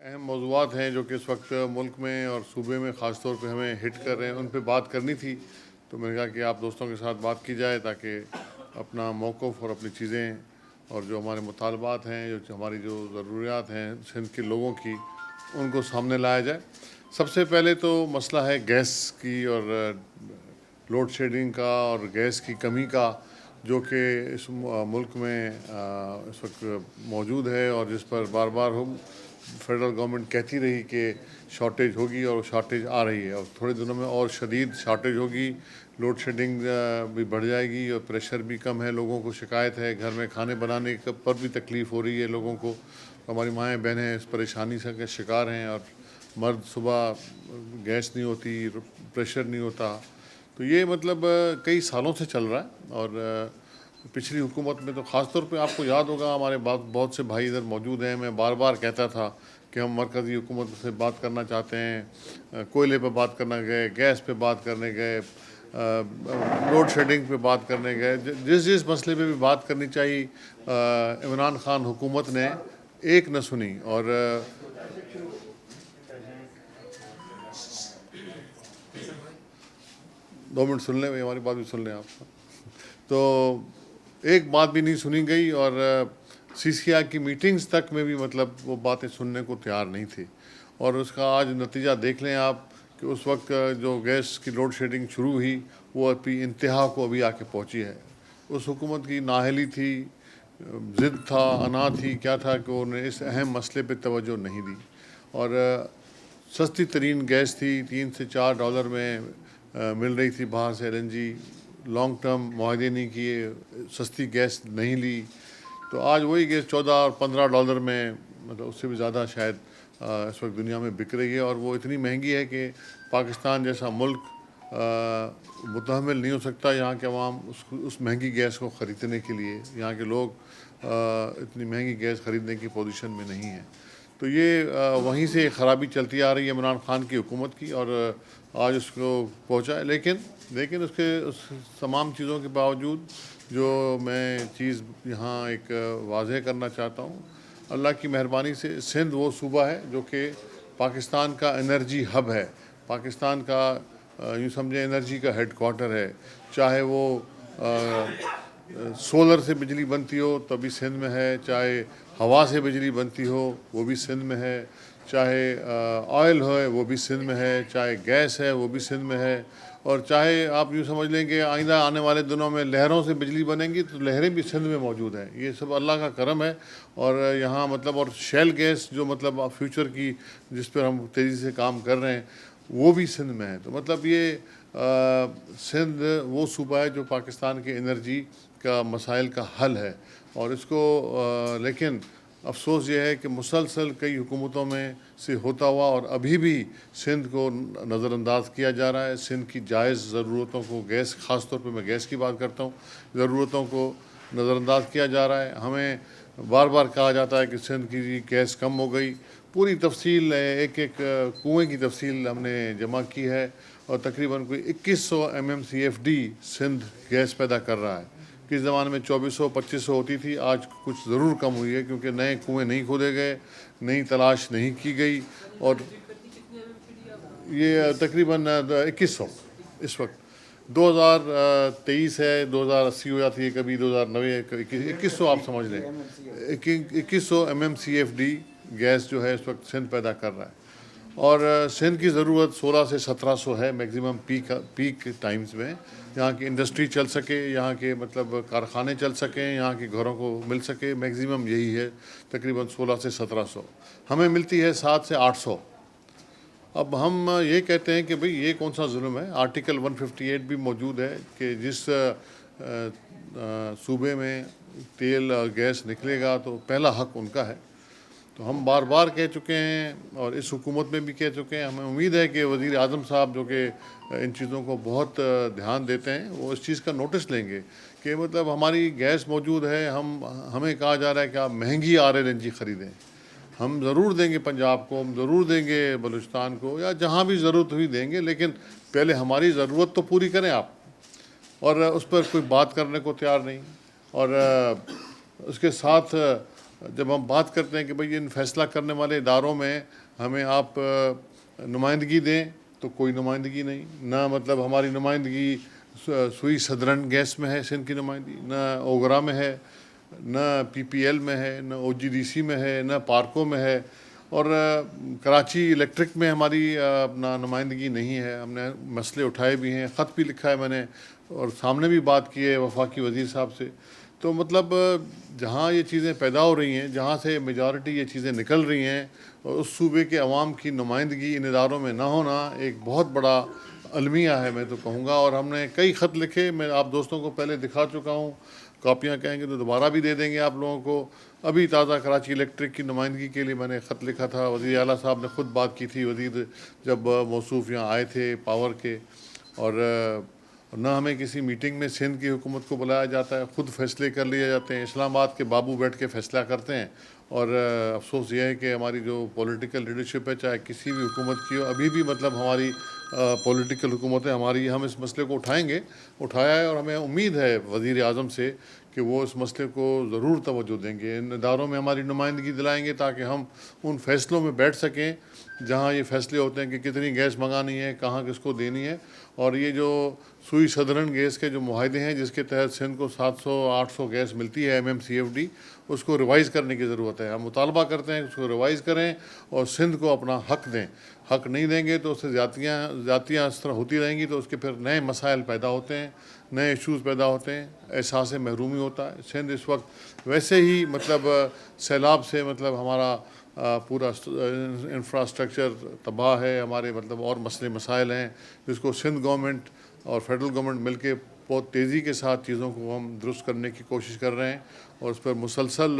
अहम मौज़ूआत हैं जो कि इस वक्त मुल्क में और सूबे में ख़ास तौर पे हमें हिट कर रहे हैं, उन पे बात करनी थी। तो मैंने कहा कि आप दोस्तों के साथ बात की जाए ताकि अपना मौक़िफ़ और अपनी चीज़ें और जो हमारे मुतालबात हैं, जो हमारी जो ज़रूरियात हैं सिंध के लोगों की, उनको सामने लाया जाए। सबसे पहले तो मसला है गैस की और लोड शेडिंग का और गैस की कमी का, जो कि इस मुल्क में इस वक्त मौजूद है और जिस पर बार बार फेडरल गवर्नमेंट कहती रही कि शॉर्टेज होगी और शॉर्टेज आ रही है और थोड़े दिनों में और शदीद शॉर्टेज होगी। लोड शेडिंग भी बढ़ जाएगी और प्रेशर भी कम है, लोगों को शिकायत है, घर में खाने बनाने पर भी तकलीफ़ हो रही है लोगों को। हमारी माएँ बहनें इस परेशानी से के शिकार हैं और मर्द सुबह गैस नहीं होती, प्रेशर नहीं होता। तो ये मतलब कई सालों से चल रहा है और पिछली हुकूमत में तो ख़ास तौर पे आपको याद होगा, हमारे बहुत से भाई इधर मौजूद हैं। मैं बार बार कहता था कि हम मरकज़ी हुकूमत से बात करना चाहते हैं, कोयले पे बात करना गए, गैस पे बात करने गए, लोड शेडिंग पे बात करने गए, जिस जिस मसले पे भी बात करनी चाहिए इमरान खान हुकूमत ने एक न सुनी। और 2 मिनट सुन लें, हमारी बात भी सुन लें आप। तो एक बात भी नहीं सुनी गई और सीसीआई की मीटिंग्स तक में भी मतलब वो बातें सुनने को तैयार नहीं थी। और उसका आज नतीजा देख लें आप कि उस वक्त जो गैस की लोड शेडिंग शुरू हुई वो अभी इंतहा को अभी आके पहुंची है। उस हुकूमत की नाअहली थी, ज़िद था, अना थी, क्या था कि उन्होंने इस अहम मसले पे तवज्जो नहीं दी। और सस्ती तरीन गैस थी, $3 से $4 में मिल रही थी बाहर से एलएनजी। लॉन्ग टर्म मुआहदे नहीं किए, सस्ती गैस नहीं ली, तो आज वही गैस $14 और $15 में, मतलब उससे भी ज़्यादा शायद इस वक्त दुनिया में बिक रही है। और वो इतनी महंगी है कि पाकिस्तान जैसा मुल्क मुतहम्मिल नहीं हो सकता यहाँ के अवाम उस महंगी गैस को ख़रीदने के लिए। यहाँ के लोग इतनी महंगी गैस ख़रीदने की पोजीशन में नहीं है। तो ये वहीं से ख़राबी चलती आ रही है इमरान खान की हुकूमत की और आज उसको पहुँचा है। लेकिन उसके उस तमाम चीज़ों के बावजूद जो मैं चीज़ यहाँ एक वाज़ेह करना चाहता हूँ, अल्लाह की मेहरबानी से सिंध वो सूबा है जो कि पाकिस्तान का एनर्जी हब है, पाकिस्तान का यूँ समझे एनर्जी का हेडक्वार्टर है। चाहे वो सोलर से बिजली बनती हो तभी सिंध में है, चाहे हवा से बिजली बनती हो वो भी सिंध में है, चाहे ऑयल है वो भी सिंध में है, चाहे गैस है वो भी सिंध में है, और चाहे आप यूँ समझ लें कि आइंदा आने वाले दिनों में लहरों से बिजली बनेंगी तो लहरें भी सिंध में मौजूद हैं। ये सब अल्लाह का करम है। और यहाँ मतलब और शेल गैस जो मतलब फ्यूचर की जिस पर हम तेज़ी से काम कर रहे हैं वो भी सिंध में है। तो मतलब ये सिंध वो सूबा है जो पाकिस्तान के एनर्जी का मसाइल का हल है। और इसको लेकिन अफसोस ये है कि मुसलसल कई हुकूमतों में से होता हुआ और अभी भी सिंध को नज़रअंदाज किया जा रहा है। सिंध की जायज़ ज़रूरतों को, गैस ख़ास तौर पे मैं गैस की बात करता हूँ, ज़रूरतों को नज़रअंदाज किया जा रहा है। हमें बार बार कहा जाता है कि सिंध की गैस कम हो गई। पूरी तफसील एक एक कुएँ की तफसील हमने जमा की है और तकरीबन कोई 2100 MMCFD सिंध गैस पैदा कर रहा है। किस ज़माने में 2400-2500 होती थी, आज कुछ ज़रूर कम हुई है क्योंकि नए कुएँ नहीं खोदे गए, नई तलाश नहीं की गई। और ये तकरीबन 2100 इस वक्त 2023 है, 2080 हो जाती है कभी, 2090, 2100 आप समझ लें। 2100 MMCFD गैस जो है इस वक्त सिंध पैदा कर रहा है। और सिंध की ज़रूरत 1600 से 1700 है मैक्सिमम पीक टाइम्स में। यहाँ की इंडस्ट्री चल सके, यहाँ के मतलब कारखाने चल सकें, यहाँ के घरों को मिल सके, मैक्सिमम यही है तकरीबन 1600 से 1700। हमें मिलती है 700 से 800। अब हम ये कहते हैं कि भाई ये कौन सा जुल्म है। आर्टिकल 158 भी मौजूद है कि जिस सूबे में तेल और गैस निकलेगा तो पहला हक उनका है। तो हम बार बार कह चुके हैं और इस हुकूमत में भी कह चुके हैं। हमें उम्मीद है कि वज़ीर आज़म साहब जो कि इन चीज़ों को बहुत ध्यान देते हैं वो इस चीज़ का नोटिस लेंगे कि मतलब हमारी गैस मौजूद है, हमें कहा जा रहा है कि आप महंगी RLNG ख़रीदें। हम ज़रूर देंगे पंजाब को, हम ज़रूर देंगे बलूचिस्तान को, या जहाँ भी ज़रूरत हुई देंगे, लेकिन पहले हमारी ज़रूरत तो पूरी करें आप। और उस पर कोई बात करने को तैयार नहीं। और उसके साथ जब हम बात करते हैं कि भाई इन फैसला करने वाले इदारों में हमें आप नुमाइंदगी दें, तो कोई नुमाइंदगी नहीं, ना मतलब हमारी नुमाइंदगी सुई सदरन गैस में है सिंध की नुमाइंदगी, ना ओगरा में है, न पीपीएल में है, न ओजीडीसी में है, न पार्को में है, और कराची इलेक्ट्रिक में हमारी अपना नुमाइंदगी नहीं है। हमने मसले उठाए भी हैं, ख़त भी लिखा है मैंने, और सामने भी बात की है वफाकी वज़ीर साहब से। तो मतलब जहाँ ये चीज़ें पैदा हो रही हैं, जहाँ से मेजॉरिटी ये चीज़ें निकल रही हैं, और उस सूबे के अवाम की नुमाइंदगी इन इदारों में ना होना एक बहुत बड़ा अलमिया है, मैं तो कहूँगा। और हमने कई ख़त लिखे, मैं आप दोस्तों को पहले दिखा चुका हूँ, कॉपियाँ कहेंगे तो दोबारा भी दे देंगे आप लोगों को। अभी ताज़ा कराची इलेक्ट्रिक की नुमाइंदगी के लिए मैंने ख़त लिखा था, वज़ीर आला साहब ने ख़ुद बात की थी, वज़ीर जब मौसूफ़ यहाँ आए थे पावर के। और न हमें किसी मीटिंग में सिंध की हुकूमत को बुलाया जाता है, ख़ुद फैसले कर लिए जाते हैं, इस्लामाबाद के बाबू बैठ के फ़ैसला करते हैं। और अफसोस यह है कि हमारी जो पॉलिटिकल लीडरशिप है, चाहे किसी भी हुकूमत की हो, अभी भी मतलब हमारी पॉलिटिकल हुकूमत है हमारी, हम इस मसले को उठाया है, और हमें उम्मीद है वज़ीर आज़म से कि वो इस मसले को ज़रूर तवज्जो देंगे, इन इदारों में हमारी नुमाइंदगी दिलाएंगे, ताकि हम उन फैसलों में बैठ सकें जहाँ ये फैसले होते हैं कि कितनी गैस मंगानी है, कहाँ किसको देनी है। और ये जो सुई सदरन गैस के जो मुआहदे हैं, जिसके तहत सिंध को 700-800 गैस मिलती है MMCFD, उसको रिवाइज़ करने की ज़रूरत है। हम मुतालबा करते हैं उसको रिवाइज़ करें और सिंध को अपना हक़ दें। हक़ नहीं देंगे तो उससे ज़्यादतियाँ इस तरह होती रहेंगी, तो उसके फिर नए मसाइल पैदा होते हैं, नए इशूज़ पैदा होते हैं, एहसास महरूमी होता है। सिंध इस वक्त वैसे ही मतलब सैलाब से मतलब हमारा पूरा इंफ्रास्ट्रक्चर तबाह है, हमारे मतलब और मसले मसाइल हैं, जिसको सिंध गवर्नमेंट और फेडरल गवर्नमेंट मिलके बहुत तेज़ी के साथ चीज़ों को हम दुरुस्त करने की कोशिश कर रहे हैं। और उस पर मुसलसल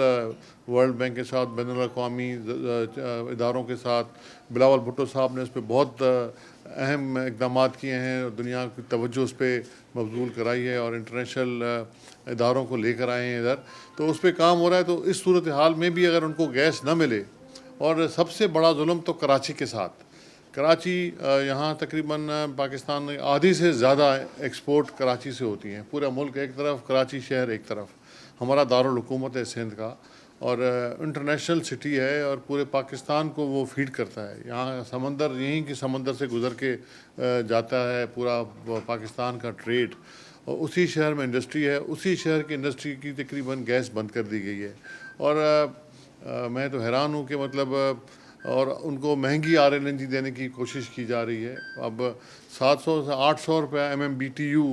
वर्ल्ड बैंक के साथ, बैनुल-अक़वामी इदारों के साथ, बिलावल भुट्टो साहब ने उस पर बहुत अहम इक़दाम किए हैं, और दुनिया की तवज्जो उस पर मबज़ूल कराई है, और इंटरनेशनल इदारों को लेकर आए हैं इधर। तो उस पर काम हो रहा है। तो इस सूरत हाल में भी अगर उनको गैस न मिले, और सबसे बड़ा जुल्म तो कराची के साथ, कराची यहाँ तकरीबन पाकिस्तान में आधी से ज़्यादा एक्सपोर्ट कराची से होती हैं। पूरा मुल्क एक तरफ, कराची शहर एक तरफ, हमारा दारुल हुकूमत है सिंध का, और इंटरनेशनल सिटी है, और पूरे पाकिस्तान को वो फीड करता है। यहाँ समंदर, यहीं के समंदर से गुज़र के जाता है पूरा पाकिस्तान का ट्रेड, और उसी शहर में इंडस्ट्री है, उसी शहर की इंडस्ट्री की तकरीबन गैस बंद कर दी गई है। और मैं तो हैरान हूँ कि मतलब और उनको महंगी RLNG देने की कोशिश की जा रही है। अब 700 से 800 रुपये MMBTU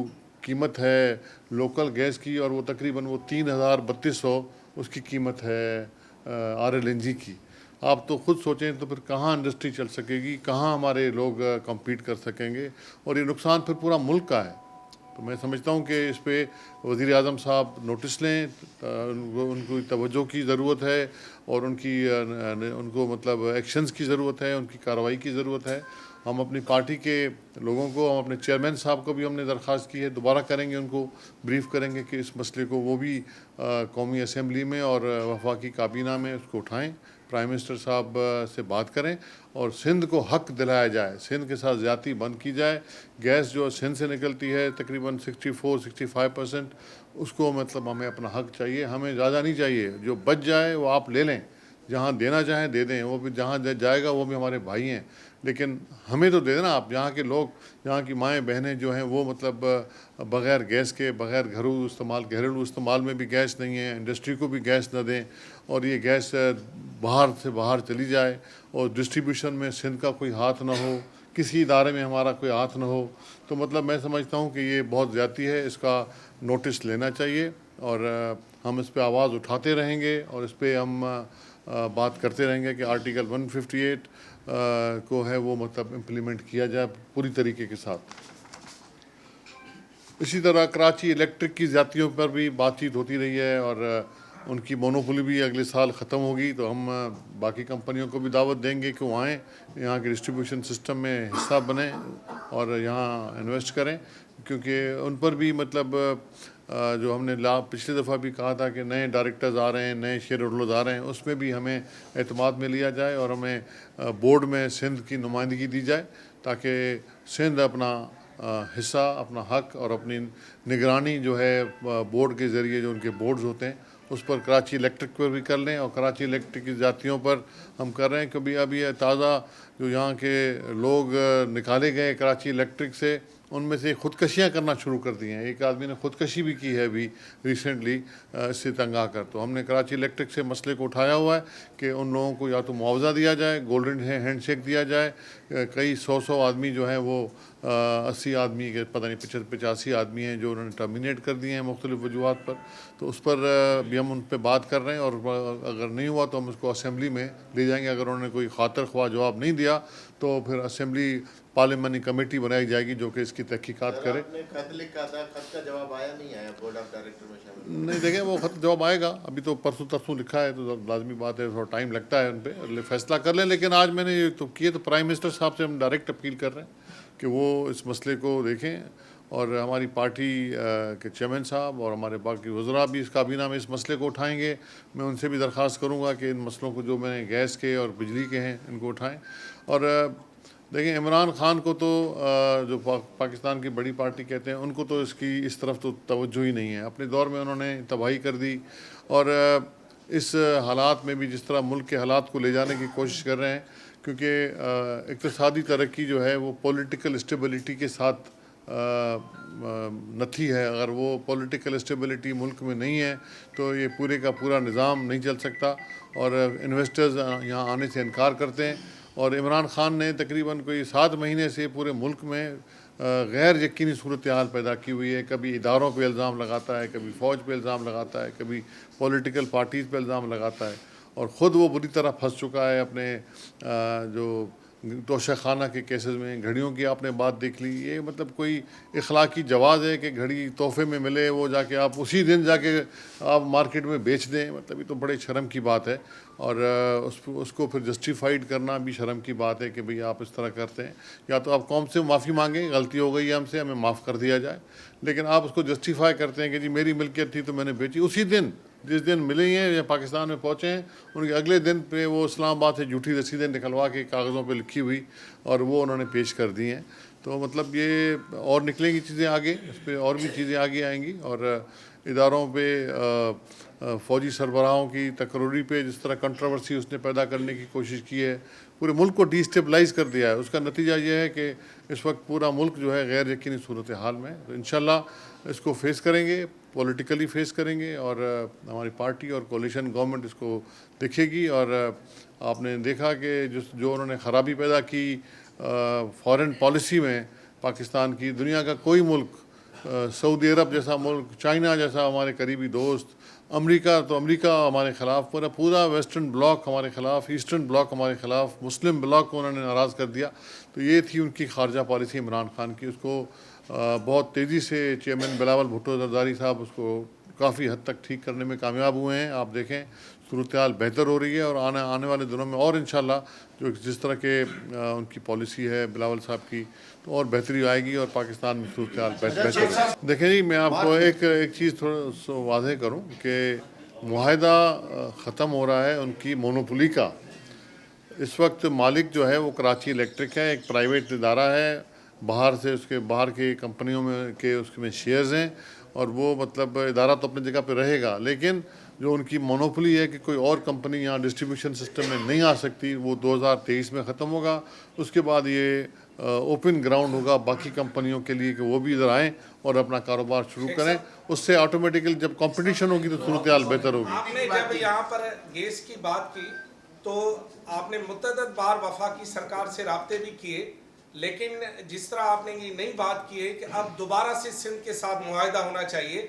कीमत है लोकल गैस की, और वो तकरीबन वो 3,3200 उसकी कीमत है RLNG की। आप तो खुद सोचें तो फिर कहाँ इंडस्ट्री चल सकेगी, कहाँ हमारे लोग कम्पीट कर सकेंगे, और ये नुकसान फिर पूरा मुल्क का है। तो मैं समझता हूँ कि इस पर वज़ीर आज़म साहब नोटिस लें, उनको तवज्जो की ज़रूरत है, और उनको मतलब एक्शंस की ज़रूरत है, उनकी कार्रवाई की ज़रूरत है। हम अपनी पार्टी के लोगों को, हम अपने चेयरमैन साहब को भी हमने दरख्वास्त की है, दोबारा करेंगे, उनको ब्रीफ़ करेंगे कि इस मसले को वो भी कौमी असम्बली में और वफाकी काबीना में उसको उठाएँ, प्राइम मिनिस्टर साहब से बात करें, और सिंध को हक़ दिलाया जाए, सिंध के साथ ज़्यादती बंद की जाए। गैस जो सिंध से निकलती है तकरीबन 64-65%, उसको मतलब हमें अपना हक़ चाहिए, हमें ज़्यादा नहीं चाहिए। जो बच जाए वो आप ले लें, जहाँ देना चाहें दे दें, वो भी जहाँ जाएगा वो भी हमारे भाई हैं, लेकिन हमें तो दे देना आप। यहाँ के लोग, यहाँ की माएँ बहनें जो हैं, वो मतलब बग़ैर गैस के, बग़ैर घरेलू इस्तेमाल में भी गैस नहीं है, इंडस्ट्री को भी गैस न दें, और ये गैस बाहर से बाहर चली जाए, और डिस्ट्रीब्यूशन में सिंध का कोई हाथ ना हो, किसी इदारे में हमारा कोई हाथ ना हो। तो मतलब मैं समझता हूँ कि ये बहुत ज़्यादती है, इसका नोटिस लेना चाहिए, और हम इस पर आवाज़ उठाते रहेंगे, और इस पर हम बात करते रहेंगे कि आर्टिकल 158 को है वो मतलब इम्प्लीमेंट किया जाए पूरी तरीके के साथ। इसी तरह कराची इलेक्ट्रिक की ज़्यादतियों पर भी बातचीत होती रही है, और उनकी मोनोपोली भी अगले साल ख़त्म होगी, तो हम बाकी कंपनियों को भी दावत देंगे कि वो आएँ, यहाँ के डिस्ट्रीब्यूशन सिस्टम में हिस्सा बने और यहाँ इन्वेस्ट करें, क्योंकि उन पर भी मतलब जो हमने पिछली दफ़ा भी कहा था कि नए डायरेक्टर्स आ रहे हैं, नए शेयर होल्डर्स आ रहे हैं, उसमें भी हमें एतमाद में लिया जाए, और हमें बोर्ड में सिंध की नुमाइंदगी दी जाए, ताकि सिंध अपना हिस्सा, अपना हक़ और अपनी निगरानी जो है बोर्ड के ज़रिए, जो उनके बोर्ड्स होते हैं, उस पर कराची इलेक्ट्रिक पर भी कर लें, और कराची इलेक्ट्रिक की जातियों पर हम कर रहे हैं। क्योंकि अभी ये ताज़ा जो यहाँ के लोग निकाले गए कराची इलेक्ट्रिक से, उनमें से खुदकशियाँ करना शुरू कर दी हैं। एक आदमी ने खुदकशी भी की है अभी रिसेंटली इससे तंग आकर। तो हमने कराची इलेक्ट्रिक से मसले को उठाया हुआ है कि उन लोगों को या तो मुआवजा दिया जाए, गोल्डन हैंडशेक दिया जाए। कई सौ आदमी जो हैं वो 80 आदमी के पता नहीं 85 आदमी हैं जो उन्होंने टर्मिनेट कर दिए हैं मुख्तलिफ वजूहत पर। तो उस पर भी हम उन पर बात कर रहे हैं, और अगर नहीं हुआ तो हम उसको असम्बली में ले जाएंगे। अगर उन्होंने कोई खातर ख्वाह जवाब नहीं दिया तो फिर असम्बली पार्लियामानी कमेटी बनाई जाएगी जो कि इसकी तहकीकात करे। खत लिखा था, खत का जवाब आया नहीं आया बोर्ड ऑफ डायरेक्टर में शामिल? नहीं देखें, वो खत जवाब आएगा। अभी तो परसों तरसों लिखा है तो लाजमी बात है, थोड़ा टाइम लगता है उन पर फैसला कर लें। लेकिन आज मैंने ये तो किए, तो प्राइम मिनिस्टर साहब से हम डायरेक्ट अपील कर रहे हैं कि वो इस मसले को देखें, और हमारी पार्टी के चेयरमैन साहब और हमारे बाकी वज़रा भी इस काबीना में इस मसले को उठाएंगे। मैं उनसे भी दरख्वास्त करूँगा कि इन मसलों को जो मैंने गैस के और बिजली के हैं इनको उठाएँ। और देखिए, इमरान खान को तो जो पाकिस्तान की बड़ी पार्टी कहते हैं, उनको तो इसकी इस तरफ तो तवज्जो ही नहीं है। अपने दौर में उन्होंने तबाही कर दी, और इस हालात में भी जिस तरह मुल्क के हालात को ले जाने की कोशिश कर रहे हैं, क्योंकि इक़्तिसादी तरक्की जो है वो पॉलिटिकल स्टेबिलिटी के साथ नथी है। अगर वो पॉलिटिकल स्टेबिलिटी मुल्क में नहीं है तो ये पूरे का पूरा निज़ाम नहीं चल सकता, और इन्वेस्टर्स यहाँ आने से इनकार करते हैं। और इमरान खान ने तकरीबन कोई 7 महीने से पूरे मुल्क में गैर यकीनी सूरत हाल पैदा की हुई है। कभी इदारों पे इल्ज़ाम लगाता है, कभी फ़ौज पे इल्ज़ाम लगाता है, कभी पॉलिटिकल पार्टीज़ पे इल्ज़ाम लगाता है, और ख़ुद वो बुरी तरह फंस चुका है अपने जो तोशाखाना के केसेस में। घड़ियों की आपने बात देख ली, ये मतलब कोई इखलाकी जवाज़ है कि घड़ी तोहफे में मिले, वो जाके आप उसी दिन जाके आप मार्केट में बेच दें? मतलब ये तो बड़े शर्म की बात है। और उसको फिर जस्टिफाइड करना भी शर्म की बात है कि भाई आप इस तरह करते हैं। या तो आप कौम से माफ़ी मांगें, गलती हो गई है हमसे, हमें माफ़ कर दिया जाए। लेकिन आप उसको जस्टिफाई करते हैं कि जी मेरी मिल्कियत थी तो मैंने बेची। उसी दिन जिस दिन मिले हैं या पाकिस्तान में पहुँचे हैं, उनके अगले दिन पे वो इस्लामाबाद से झूठी रसीदें निकलवा के कागज़ों पे लिखी हुई, और वो उन्होंने पेश कर दी हैं। तो मतलब ये और निकलेंगी चीज़ें आगे, इस पर और भी चीज़ें आगे आएंगी। और इदारों पे फ़ौजी सरबराहों की तकर्री पे जिस तरह कंट्रोवर्सी उसने पैदा करने की कोशिश की है, पूरे मुल्क को डिस्टेबलाइज़ कर दिया है। उसका नतीजा ये है कि इस वक्त पूरा मुल्क जो है गैर यकीनी सूरत हाल में। तो इंशाल्लाह इसको फेस करेंगे, पॉलिटिकली फेस करेंगे, और हमारी पार्टी और कोलिशन गवर्नमेंट इसको देखेगी। और आपने देखा कि जो उन्होंने ख़राबी पैदा की फॉरेन पॉलिसी में पाकिस्तान की, दुनिया का कोई मुल्क, सऊदी अरब जैसा मुल्क, चाइना जैसा हमारे करीबी दोस्त, अमेरिका हमारे ख़िलाफ़, पूरा वेस्टर्न ब्लॉक हमारे ख़िलाफ़, ईस्टर्न ब्लॉक हमारे ख़िलाफ़, मुस्लिम ब्लॉक को उन्होंने नाराज़ कर दिया। तो ये थी उनकी खारजा पॉलिसी इमरान खान की। उसको बहुत तेज़ी से चेयरमैन बिलावल भुट्टो ज़रदारी साहब उसको काफ़ी हद तक ठीक करने में कामयाब हुए हैं। आप देखें सूरत हाल बेहतर हो रही है, और आने वाले दिनों में और इंशाल्लाह जो जिस तरह के उनकी पॉलिसी है बिलावल साहब की, तो और बेहतरी आएगी और पाकिस्तान में सूरत हाल बेहतर। देखें जी, मैं आपको एक चीज़ थोड़ा सा वाज़ेह करूँ कि मुआहदा ख़त्म हो रहा है उनकी मोनोपोली का। इस वक्त मालिक जो है वो कराची इलेक्ट्रिक है, एक प्राइवेट इदारा है, बाहर से उसके बाहर की कंपनियों में के उसमें शेयर्स हैं, और वो मतलब इदारा तो अपनी जगह पे रहेगा, लेकिन जो उनकी मोनोपोली है कि कोई और कंपनी यहाँ डिस्ट्रीब्यूशन सिस्टम में नहीं आ सकती, वो 2023 में ख़त्म होगा। उसके बाद ये ओपन ग्राउंड होगा बाकी कंपनियों के लिए कि वो भी इधर आएँ और अपना कारोबार शुरू करें। उससे ऑटोमेटिकली जब कंपटीशन होगी तो सूरत हाल बेहतर होगी। आपने जब यहाँ पर गैस की बात की तो आपने मुतअद्दिद बार वफाकी सरकार से राब्ते भी किए, लेकिन जिस तरह आपने ये नई बात की है कि अब दोबारा से सिंध के साथ मुआहदा होना चाहिए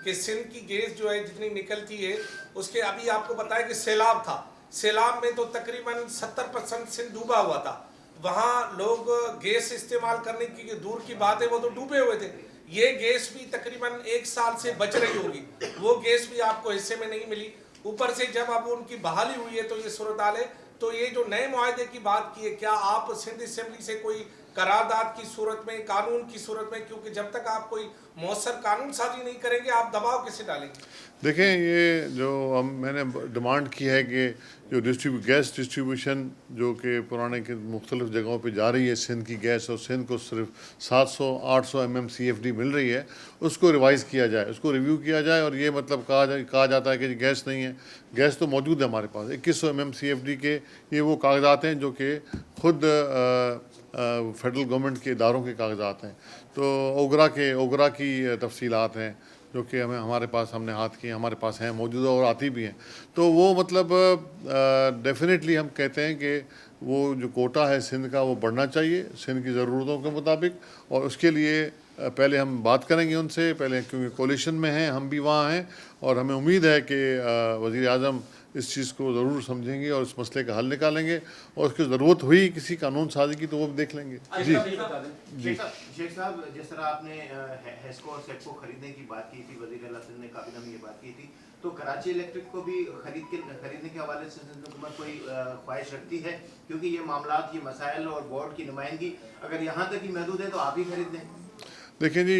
कि सिंध की गैस जो है जितनी निकलती है उसके, अभी आपको बताया कि सैलाब था, सैलाब में तो तकरीबन 70% सिंध डूबा हुआ था। वहाँ लोग गैस इस्तेमाल करने की दूर की बात है, वो तो डूबे हुए थे। ये गैस भी तकरीबन 1 साल से बच रही होगी, वो गैस भी आपको हिस्से में नहीं मिली। ऊपर से जब अब उनकी बहाली हुई है तो ये सूरत हाल है। तो ये जो नए मुआहदे की बात की है, क्या आप सिंध असेंबली से कोई करारदाद की सूरत में, कानून की सूरत में, क्योंकि जब तक आप कोई मौसर कानून साजी नहीं करेंगे आप दबाव कैसे डालेंगे? देखें, ये जो मैंने डिमांड की है कि जो गैस डिस्ट्रीब्यूशन जो कि पुराने के मुख्तलिफ जगहों पे जा रही है, सिंध की गैस, और सिंध को सिर्फ 700-800 MMCFD मिल रही है, उसको रिवाइज़ किया जाए, उसको रिव्यू किया जाए। और ये मतलब कहा जाता है कि गैस नहीं है, गैस तो मौजूद है हमारे पास 2100 MMCFD के। ये वो कागजात हैं जो कि खुद फेडरल गवर्नमेंट के इदारों के कागजात हैं। तो ओगरा की तफसीलात हैं जो कि हमारे पास हमने हाथ की, हमारे पास हैं, मौजूदा और आती भी हैं। तो वो मतलब डेफिनेटली हम कहते हैं कि वो जो कोटा है सिंध का वो बढ़ना चाहिए सिंध की ज़रूरतों के मुताबिक। और उसके लिए पहले हम बात करेंगे उनसे, पहले क्योंकि कोलिशन में हैं, हम भी वहाँ हैं, और हमें उम्मीद है कि वज़ीर आज़म इस चीज़ को ज़रूर समझेंगे और इस मसले का हल निकालेंगे। और उसकी ज़रूरत हुई किसी कानून साजी की तो वो भी देख लेंगे। जी शेख साहब, जिस तरह आपने हेस्को और सेप्को खरीदने की बात की थी, वज़ीर आला सिंध ने काबीना में ये बात की थी, तो कराची इलेक्ट्रिक को भी खरीदने के हवाले से सिंध हुकूमत कोई ख्वाहिश रखती है? क्योंकि ये मामलात, ये मसाइल और बोर्ड की नुमाइंदगी अगर यहाँ तक ही महदूद है तो आप ही खरीद लें। देखिए जी,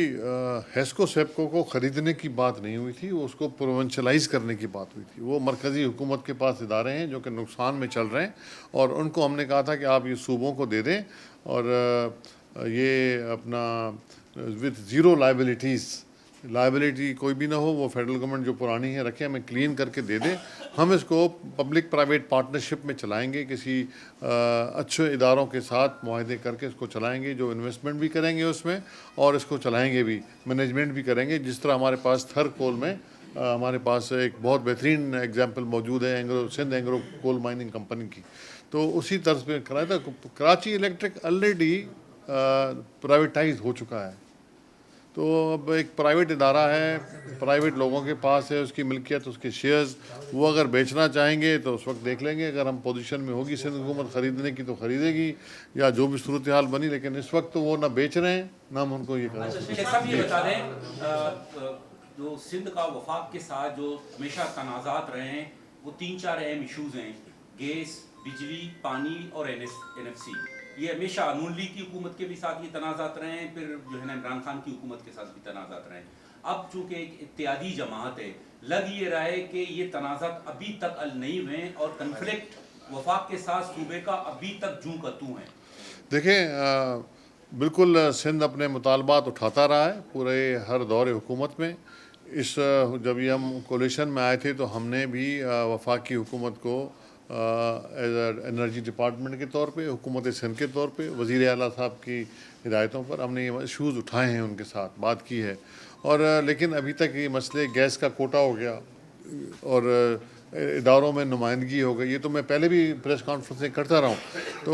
हेस्को सेप्को को ख़रीदने की बात नहीं हुई थी, वो उसको प्रोवेंशलाइज करने की बात हुई थी। वो मरकज़ी हुकूमत के पास इदारे हैं जो कि नुकसान में चल रहे हैं, और उनको हमने कहा था कि आप ये सूबों को दे दें, और ये अपना विद ज़ीरो लाइबिलिटी कोई भी ना हो, वो फेडरल गवर्नमेंट जो पुरानी है रखे, हमें क्लीन करके दे दें। हम इसको पब्लिक प्राइवेट पार्टनरशिप में चलाएंगे, किसी अच्छे इदारों के साथ मुआहदे करके इसको चलाएंगे, जो इन्वेस्टमेंट भी करेंगे उसमें और इसको चलाएंगे भी, मैनेजमेंट भी करेंगे। जिस तरह हमारे पास थर कोल में हमारे पास एक बहुत बेहतरीन एग्जाम्पल मौजूद है Sindh Engro coal mining company की, तो उसी तर्ज पे कराया था। कराची इलेक्ट्रिक ऑलरेडी प्राइवेटाइज हो चुका है, तो अब एक प्राइवेट इदारा है, प्राइवेट लोगों के पास है उसकी मिल्कियत, उसके शेयर्स। वो अगर बेचना चाहेंगे तो उस वक्त देख लेंगे, अगर हम पोजीशन में होगी सिंध हुकूमत ख़रीदने की तो ख़रीदेगी, या जो भी सूरत हाल बनी। लेकिन इस वक्त तो वो ना बेच रहे हैं, ना हम उनको ये करें। ये बता दें, जो सिंध का वफाक के साथ जो हमेशा तनाज़ात रहे हैं, वो 3-4 अहम इशूज़ हैं: गैस, बिजली, पानी और NFC। ये हमेशा नून लीग की हुकूमत के भी साथ ये तनाज़ात रहे हैं, फिर जो है ना इमरान खान की हुकूमत के साथ भी तनाज़ात रहे हैं। अब चूँकि एक इत्तेहादी जमात है, लग ये रहा है कि ये तनाज़ात अभी तक हल नहीं हुए और कन्फ्लिक्ट वफाक के साथ सूबे का अभी तक जूं का तू है। देखें, बिल्कुल सिंध अपने मुतालबात उठाता रहा है पूरे हर दौर हुकूमत में। जब ये हम कोलिशन में आए थे तो हमने भी वफाकी हुकूमत को एज एनर्जी डिपार्टमेंट के तौर पे, हुकूमत सिंध के तौर पे, वज़ीर आला साहब की हिदायतों पर हमने ये इशूज़ उठाए हैं, उनके साथ बात की है। और लेकिन अभी तक ये मसले गैस का कोटा हो गया और इदारों में नुमाइंदगी हो गई, ये तो मैं पहले भी प्रेस कॉन्फ्रेंसें करता रहा हूँ। तो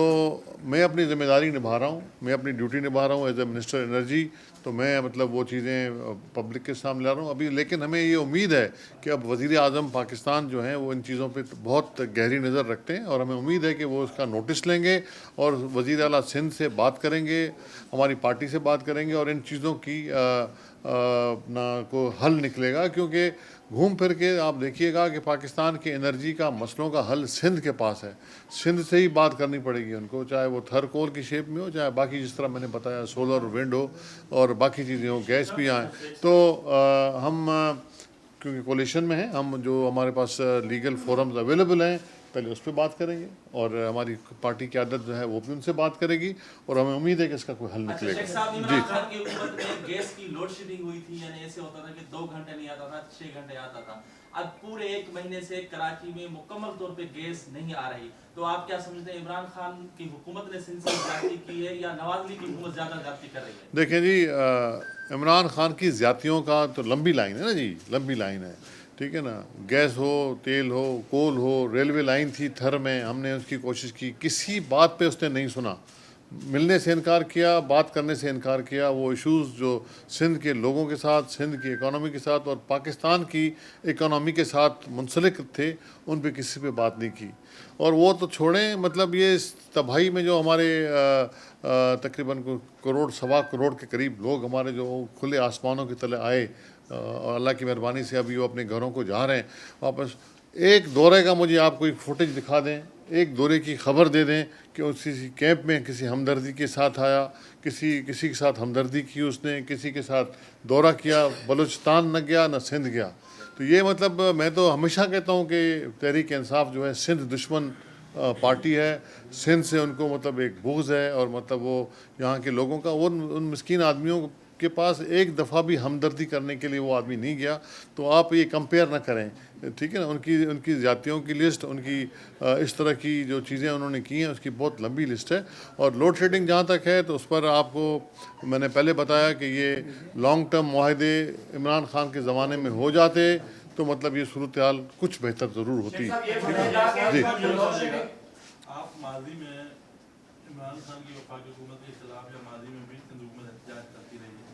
मैं अपनी ज़िम्मेदारी निभा रहा हूँ, मैं अपनी ड्यूटी निभा रहा हूँ एज ए मिनिस्टर एनर्जी। तो मैं मतलब वो चीज़ें पब्लिक के सामने ला रहा हूँ अभी। लेकिन हमें ये उम्मीद है कि अब वज़ीर आज़म पाकिस्तान जो हैं वो इन चीज़ों पे बहुत गहरी नज़र रखते हैं, और हमें उम्मीद है कि वो इसका नोटिस लेंगे और वज़ीर आला सिंध से बात करेंगे, हमारी पार्टी से बात करेंगे, और इन चीज़ों की ना को हल निकलेगा। क्योंकि घूम फिर के आप देखिएगा कि पाकिस्तान के एनर्जी का मसलों का हल सिंध के पास है। सिंध से ही बात करनी पड़ेगी उनको, चाहे वो थर कोल की शेप में हो, चाहे बाकी जिस तरह मैंने बताया सोलर विंड हो और बाकी चीज़ें हो, गैस भी आए। तो हम क्योंकि कोलिशन में हैं, हम जो हमारे पास लीगल फोरम्स अवेलेबल हैं, पहले उस पर बात करेंगे, और हमारी पार्टी की आदत जो है वो भी उनसे बात करेगी, और हमें उम्मीद है कि इसका कोई हल निकलेगा। इमरान खान की हुकूमत में गैस की लोड शेडिंग हुई थी, यानी ऐसे होता था कि 2 घंटे नहीं आता था, 6 घंटे आता था। अब पूरे 1 महीने से कराची में मुकम्मल तौर पे गैस नहीं आ रही। तो आप क्या समझते हैं, इमरान खान की हुकूमत ने सिंध से ज्यादती की है या नवाज लीग की हुकूमत ज्यादा ज्यादती कर रही है? देखें जी, इमरान खान की ज्यादतियों का तो लंबी लाइन है ना जी, लंबी लाइन है, ठीक है ना। गैस हो, तेल हो, कोल हो, रेलवे लाइन थी थर में, हमने उसकी कोशिश की, किसी बात पे उसने नहीं सुना, मिलने से इनकार किया, बात करने से इनकार किया। वो इश्यूज़ जो सिंध के लोगों के साथ, सिंध की इकॉनमी के साथ और पाकिस्तान की इकॉनमी के साथ मुंसलिक थे, उन पे किसी पे बात नहीं की। और वो तो छोड़ें, मतलब ये इस तबाही में जो हमारे तकरीबन करोड़, 1.25 करोड़ के करीब लोग हमारे जो खुले आसमानों के तले आए, और अल्लाह की मेहरबानी से अभी वो अपने घरों को जा रहे हैं वापस। एक दौरे का मुझे आप कोई फुटेज दिखा दें एक दौरे की खबर दे दें कि उसी कैंप में किसी हमदर्दी के साथ आया, किसी के साथ हमदर्दी की उसने, किसी के साथ दौरा किया, बलूचिस्तान न गया न सिंध गया। तो ये मतलब मैं तो हमेशा कहता हूँ कि तहरीक इंसाफ जो है सिंध दुश्मन पार्टी है। सिंध से उनको मतलब एक बुग़्ज़ है और मतलब वो यहाँ के लोगों का उन मिस्कीन आदमियों के पास एक दफ़ा भी हमदर्दी करने के लिए वो आदमी नहीं गया। तो आप ये कंपेयर ना करें, ठीक है ना। उनकी जातियों की लिस्ट, उनकी इस तरह की जो चीज़ें उन्होंने की हैं उसकी बहुत लंबी लिस्ट है। और लोड शेडिंग जहाँ तक है तो उस पर आपको मैंने पहले बताया कि ये लॉन्ग टर्म मुआहदे इमरान खान के ज़माने में हो जाते तो मतलब ये सूरत हाल कुछ बेहतर ज़रूर होती। जी, आप माजी में इमरान खान की वफाकी हुकूमत के खिलाफ या माजी में भी सिंध हुकूमत एहतजाज करती रही है।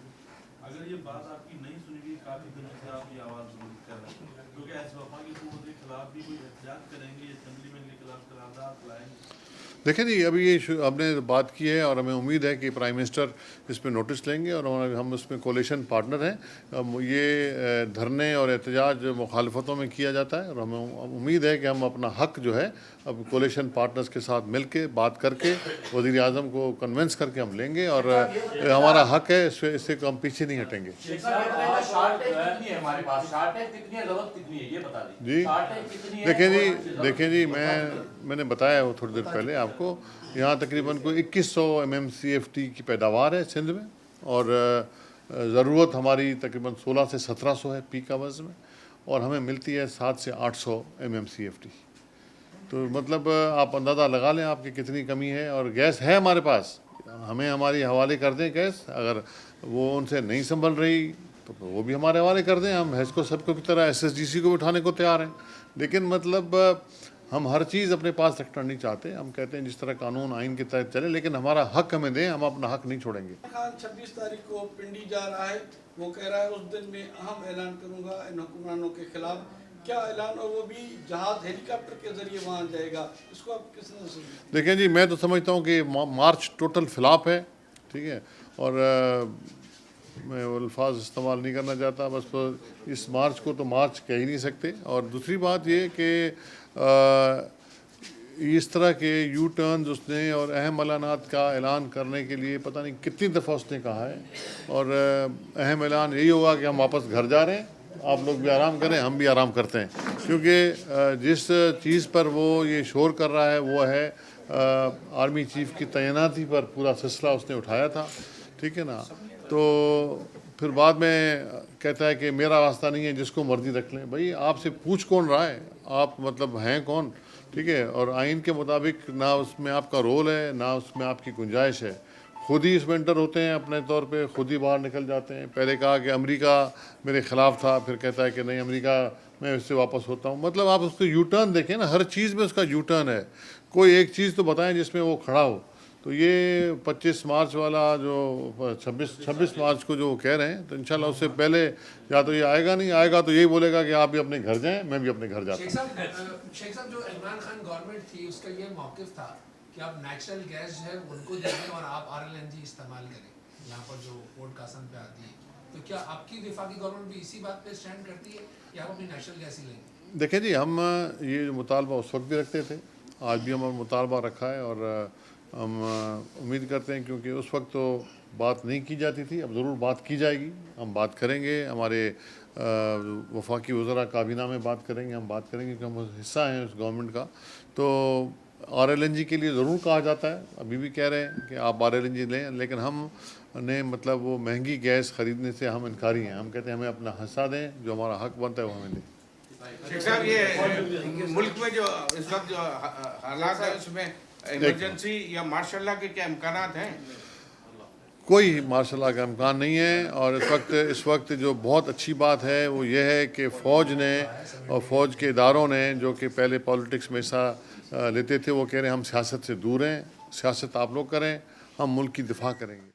अगर ये बात आपकी नहीं सुनी गई, काफ़ी दिनों से आप ये आवाज़ बुलंद कर रहे हैं, क्योंकि ऐसे वफाकी हुकूमत के खिलाफ भी कोई एहतजाज करेंगे, असेंबली में इनके खिलाफ करारदाद लाएंगे? देखें जी, अभी ये हमने बात की है और हमें उम्मीद है कि प्राइम मिनिस्टर इस पर नोटिस लेंगे और हम उसमें कोलिशन पार्टनर हैं। ये धरने और एहतजाज मुखालफतों में किया जाता है और हमें उम्मीद है कि हम अपना हक जो है अब कोलिशन पार्टनर्स के साथ मिल के बात करके वज़ीर आज़म को कन्विंस करके हम लेंगे और हमारा हक है, इससे हम पीछे नहीं हटेंगे। जी, देखें जी, मैंने बताया वो थोड़ी देर पहले आपको, यहाँ तकरीबन कोई 2100 MMCFT की पैदावार है सिंध में और ज़रूरत हमारी तकरीबन 16 से 1700 है पीक आवर्स में और हमें मिलती है 7 से 800 MMCFT। तो मतलब आप अंदाज़ा लगा लें आपकी कितनी कमी है। और गैस है हमारे पास, हमें हमारी हवाले कर दें गैस, अगर वो उनसे नहीं संभल रही तो वो भी हमारे हवाले कर दें। हम हेस्को सबको की तरह SSGC को भी उठाने को तैयार हैं, लेकिन मतलब हम हर चीज़ अपने पास रखना नहीं चाहते। हम कहते हैं जिस तरह कानून आइन के तहत चले, लेकिन हमारा हक हमें दें, हम अपना हक नहीं छोड़ेंगे। खान 26 तारीख को पिंडी जा रहा है, वो कह रहा है उस दिन में अहम ऐलान करूंगा इन हुक्मरानों के खिलाफ। क्या ऐलान, और वो भी जहाज हेलीकॉप्टर के जरिए वहाँ जाएगा, इसको आप किस तरह से? देखें जी, मैं तो समझता हूँ कि मार्च टोटल फ्लॉप है, ठीक है। और मैं वो अल्फाज इस्तेमाल नहीं करना चाहता, बस इस मार्च को तो मार्च कह ही नहीं सकते। और दूसरी बात ये कि इस तरह के यू टर्न्स उसने और अहम ऐलानात का ऐलान करने के लिए पता नहीं कितनी दफ़ा उसने कहा है। और अहम ऐलान यही होगा कि हम वापस घर जा रहे हैं, आप लोग भी आराम करें, हम भी आराम करते हैं। क्योंकि जिस चीज़ पर वो ये शोर कर रहा है वो है आर्मी चीफ की तैनाती पर पूरा सिलसिला उसने उठाया था, ठीक है ना। तो फिर बाद में कहता है कि मेरा वास्ता नहीं है, जिसको मर्जी रख लें। भाई आपसे पूछ कौन रहा है, आप मतलब हैं कौन, ठीक है। और आइन के मुताबिक ना उसमें आपका रोल है ना उसमें आपकी गुंजाइश है। खुद ही इसमें एंटर होते हैं अपने तौर पे, खुद ही बाहर निकल जाते हैं। पहले कहा कि अमेरिका मेरे ख़िलाफ़ था, फिर कहता है कि नहीं अमेरिका मैं इससे वापस होता हूँ। मतलब आप उसको यू टर्न देखें ना, हर चीज़ में उसका यू टर्न है। कोई एक चीज़ तो बताएं जिसमें वो खड़ा हो। तो ये 25 मार्च वाला जो 26 मार्च को जो वो कह रहे हैं, तो इंशाल्लाह उससे पहले या तो ये आएगा, नहीं आएगा तो यही बोलेगा कि आप भी अपने घर जाएं, मैं भी अपने घर जाता हूँ। शेख साहब, जो इमरान खान गवर्नमेंट थी उसका ये मौक़िफ़ था कि आप नेचुरल गैस जो है उनको दें और आप RLNG इस्तेमाल करें, यहाँ पर जो पोर्ट कासिम पे आती है। तो क्या आपकी वफाकी गवर्नमेंट भी इसी बात पे स्टैंड करती है कि आप अपनी नेचुरल गैस ही लेंगे? देखें जी, हम ये मुतालबा उस वक्त भी रखते थे, आज भी हम मुतालबा रखा है और हम उम्मीद करते हैं, क्योंकि उस वक्त तो बात नहीं की जाती थी, अब ज़रूर बात की जाएगी। हम बात करेंगे, हमारे वफाकी वज़रा काबीना में बात करेंगे, हम बात करेंगे कि हम हिस्सा हैं उस गवर्नमेंट का। तो RLNG के लिए ज़रूर कहा जाता है, अभी भी कह रहे हैं कि आप RLNG लें, लेकिन हम ने मतलब वो महंगी गैस ख़रीदने से हम इनकारी हैं। हम कहते हैं हमें अपना हिस्सा दें, जो हमारा हक बनता है वो हमें दें। शेख साहब, ये मुल्क में जो इस वक्त जो हालात है उसमें इमरजेंसी या मार्शल लॉ के क्या इम्कानात हैं? कोई मार्शल लॉ का इम्कान नहीं है। और इस वक्त जो बहुत अच्छी बात है वो ये है कि फ़ौज ने और फ़ौज के इदारों ने, जो कि पहले पॉलिटिक्स में हिस्सा लेते थे, वो कह रहे हैं हम सियासत से दूर हैं, सियासत आप लोग करें, हम मुल्क की दिफा करेंगे।